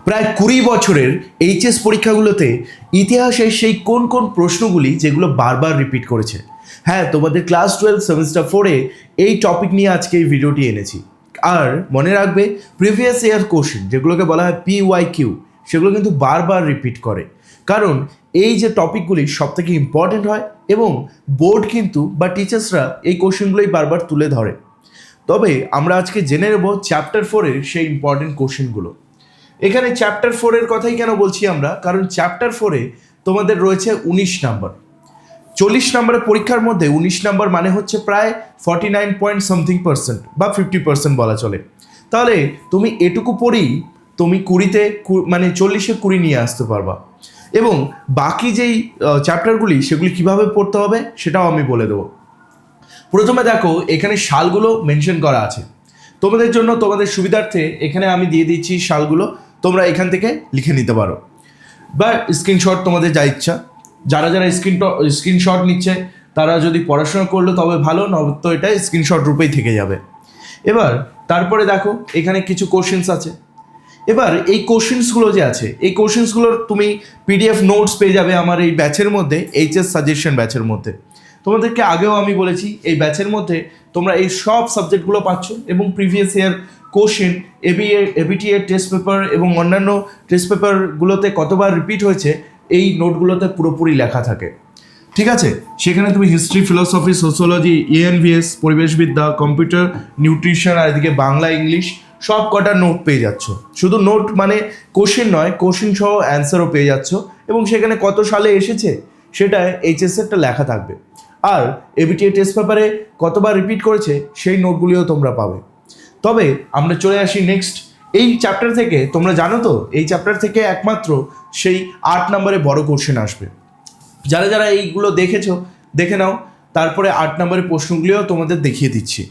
প্রায় 20 বছরের এইচএস পরীক্ষাগুলোতে ইতিহাসের সেই কোন কোন প্রশ্নগুলি যেগুলো বারবার রিপিট করেছে। হ্যাঁ, তোমাদের ক্লাস 12 সেমিস্টার 4-এ এই টপিক নিয়ে আজকে এই ভিডিওটি এনেছি। আর মনে রাখবে, প্রিভিয়াস ইয়ার কোশ্চেন যেগুলোকে বলা হয় PYQ, সেগুলো কিন্তু বারবার রিপিট করে, কারণ এই যে টপিকগুলি সবথেকে ইম্পর্টেন্ট হয় এবং বোর্ড কিন্তু বা টিচার্সরা এই কোশ্চেনগুলোই বারবার তুলে ধরে। তবে আমরা আজকে জেনে নেব চ্যাপ্টার 4-এর সেই ইম্পর্টেন্ট কোশ্চেনগুলো। এখানে চ্যাপ্টার 4-এর কথাই কেন বলছি আমরা, কারণ চ্যাপ্টার 4-এ তোমাদের রয়েছে 19 নাম্বার। 40 নম্বরের পরীক্ষার মধ্যে 19 নাম্বার মানে হচ্ছে প্রায় 49% বা 50% বলা চলে। তাহলে তুমি এটুকু পড়েই তুমি 20-তে মানে 40-এ 20 নিয়ে আসতে পারবা। এবং বাকি যেই চ্যাপ্টারগুলি সেগুলি কিভাবে পড়তে হবে সেটাও আমি বলে দেবো। প্রথমে দেখো, এখানে সালগুলো মেনশন করা আছে তোমাদের জন্য, তোমাদের সুবিধার্থে এখানে আমি দিয়ে দিচ্ছি সালগুলো, তোমরা এখান থেকে লিখে নিতে পারো বা স্ক্রিনশট, তোমাদের যা ইচ্ছা। যারা যারা স্ক্রিনশট নিচ্ছে তারা যদি পড়াশোনা করলো তবে ভালো, নয়তো এটা স্ক্রিনশট রূপেই থেকে যাবে। এবার তারপরে দেখো এখানে কিছু কোশ্চেন্স আছে। এবার এই কোশ্চেন্সগুলো যে আছে, এই কোশ্চেন্সগুলোর তুমি PDF নোটস পেয়ে যাবে আমার এই ব্যাচের মধ্যে, এইচএস সাজেশন ব্যাচের মধ্যে। তোমাদেরকে আগেও আমি বলেছি এই ব্যাচের মধ্যে তোমরা এই সব সাবজেক্টগুলো পাচ্ছ এবং previous year question, ABTA test paper এবং অন্যান্য টেস্ট পেপারগুলোতে কতবার রিপিট হয়েছে এই নোটগুলোতে পুরোপুরি লেখা থাকে। ঠিক আছে, সেখানে তুমি হিস্ট্রি, ফিলোসফি, সোশিওলজি, ENVS, পরিবেশবিদ্যা, কম্পিউটার, নিউট্রিশন আর এদিকে বাংলা, ইংলিশ সব কটা নোট পেয়ে যাচ্ছ। শুধু নোট মানে কোশ্চেন নয়, কোশ্চেন সহ অ্যান্সারও পেয়ে যাচ্ছ এবং সেখানে কত সালে এসেছে সেটা এইচএসেরটা লেখা থাকবে। আর ABTA টেস্ট পেপারে কতবার রিপিট করেছে সেই নোটগুলিও তোমরা পাবে। তবে আমরা চলে আসি নেক্সট এই চ্যাপ্টার থেকে। তোমরা জানো তো এই চ্যাপ্টার থেকে একমাত্র সেই 8 নম্বরে বড় কোশ্চেন আসবে। যারা যারা এইগুলো দেখেছো দেখে নাও, তারপরে 8 নম্বরের প্রশ্নগুলিও তোমাদের দেখিয়ে দিচ্ছি।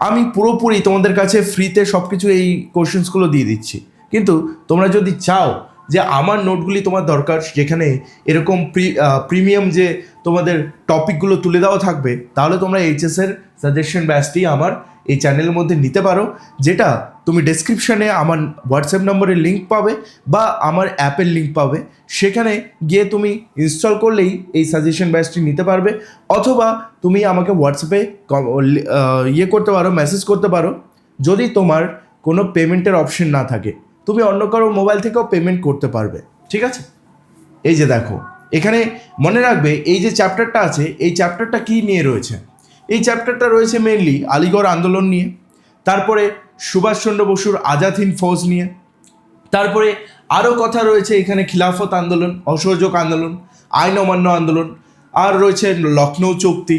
আমি পুরোপুরি তোমাদের কাছে ফ্রিতে সব কিছু এই কোশ্চেন্সগুলো দিয়ে দিচ্ছি, কিন্তু তোমরা যদি চাও যে আমার নোটগুলি তোমার দরকার, যেখানে এরকম প্রিমিয়াম যে তোমাদের টপিকগুলো তুলে দেওয়া থাকবে, তাহলে তোমরা এইচএসের সাজেশন ব্যাচটি আমার এই চ্যানেলের মধ্যে নিতে পারো, যেটা তুমি ডেসক্রিপশানে আমার হোয়াটসঅ্যাপ নম্বরের লিঙ্ক পাবে বা আমার অ্যাপের লিঙ্ক পাবে। সেখানে গিয়ে তুমি ইনস্টল করলেই এই সাজেশন ব্যাচটি নিতে পারবে, অথবা তুমি আমাকে হোয়াটসঅ্যাপে করতে পারো, মেসেজ করতে পারো। যদি তোমার কোনো পেমেন্টের অপশন না থাকে, তুমি অন্য কারো মোবাইল থেকেও পেমেন্ট করতে পারবে। ঠিক আছে, এই যে দেখো এখানে মনে রাখবে এই যে চ্যাপ্টারটা আছে, এই চ্যাপ্টারটা কী নিয়ে রয়েছে। এই চ্যাপ্টারটা রয়েছে মেনলি আলিগড় আন্দোলন নিয়ে, তারপরে সুভাষচন্দ্র বসুর আজাদ হিন্দ ফৌজ নিয়ে, তারপরে আরও কথা রয়েছে এখানে খিলাফত আন্দোলন, অসহযোগ আন্দোলন, আইন অমান্য আন্দোলন, আর রয়েছে লখনৌ চুক্তি।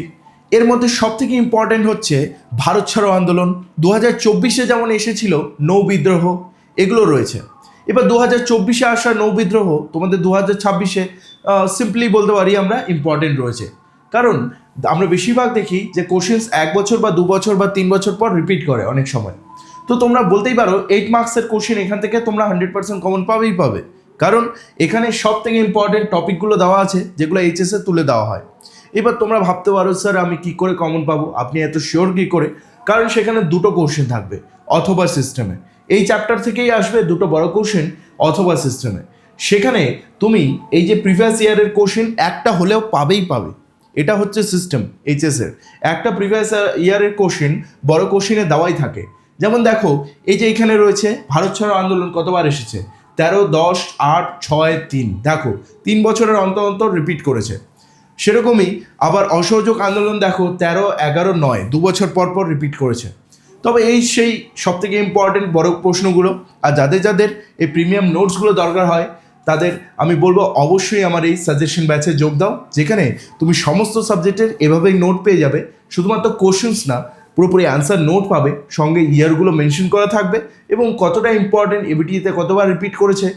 এর মধ্যে সবথেকে ইম্পর্ট্যান্ট হচ্ছে ভারত ছাড়ো আন্দোলন, 2024-এ যেমন এসেছিল নৌ বিদ্রোহ, এগুলো রয়েছে। এবার 2024-এ আসা নৌ বিদ্রোহ তোমাদের 2026-এ সিম্পলি বলতে পারি আমরা ইম্পর্টেন্ট রয়েছে, কারণ আমরা বেশিরভাগ দেখি যে কোশ্চেন্স 1 বছর বা 2 বছর বা 3 বছর পর রিপিট করে অনেক সময়। তো তোমরা বলতেই পারো 8 মার্কসের কোশ্চেন এখান থেকে তোমরা 100% কমন পাবেই পাবে, কারণ এখানে সব থেকে ইম্পর্টেন্ট টপিকগুলো দেওয়া আছে যেগুলো এইচএসে তুলে দেওয়া হয়। এবার তোমরা ভাবতে পারো স্যার আমি কি করে কমন পাবো, আপনি এত শিওর কী করে? কারণ সেখানে দুটো কোশ্চেন থাকবে অথবা সিস্টেমে। এই চ্যাপ্টার থেকেই আসবে দুটো বড় কোশ্চেন অথবা সিস্টেমে। সেখানে তুমি এই যে প্রিভিয়াস ইয়ারের কোশ্চেন একটা হলেও পাবেই পাবে। এটা হচ্ছে সিস্টেম এইচএসের। একটা প্রিভিয়াস ইয়ারের কোশ্চেন বড় কোশ্চেনে দেওয়াই থাকে। যেমন দেখো এই যে এখানে রয়েছে ভারত ছাড়ো আন্দোলন কতবার এসেছে, 13, 10, 8, 6, 3। দেখো 3 বছরের অন্তর অন্তর রিপিট করেছে। সেরকমই আবার অসহযোগ আন্দোলন দেখো 13, 11, 9, 2 বছর পর পর রিপিট করেছে। তবে এই সেই সবথেকে ইম্পর্টেন্ট বড় প্রশ্নগুলো। আর যাদের যাদের এই প্রিমিয়াম নোটসগুলো দরকার হয় তাদের আমি বলবো অবশ্যই আমার এই সাজেশন ব্যাচে যোগ দাও, যেখানে তুমি সমস্ত সাবজেক্টের এভাবেই নোট পেয়ে যাবে। শুধুমাত্র কোশ্চেন্স না, পুরোপুরি অ্যান্সার নোট পাবে, সঙ্গে ইয়ারগুলো মেনশন করা থাকবে এবং কতটা ইম্পর্টেন্ট এবিটিতে কতবার রিপিট করেছে,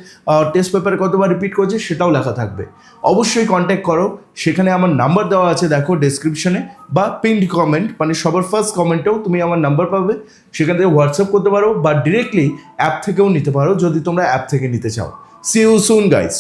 টেস্ট পেপারে কতবার রিপিট করেছে সেটাও লেখা থাকবে। অবশ্যই কন্ট্যাক্ট করো, সেখানে আমার নাম্বার দেওয়া আছে দেখো ডেসক্রিপশনে, বা পিন্ড কমেন্ট মানে সবার ফার্স্ট কমেন্টেও তুমি আমার নাম্বার পাবে। সেখান থেকে হোয়াটসঅ্যাপ করতে পারো বা ডিরেক্টলি অ্যাপ থেকেও নিতে পারো যদি তোমরা অ্যাপ থেকে নিতে চাও। See you soon guys.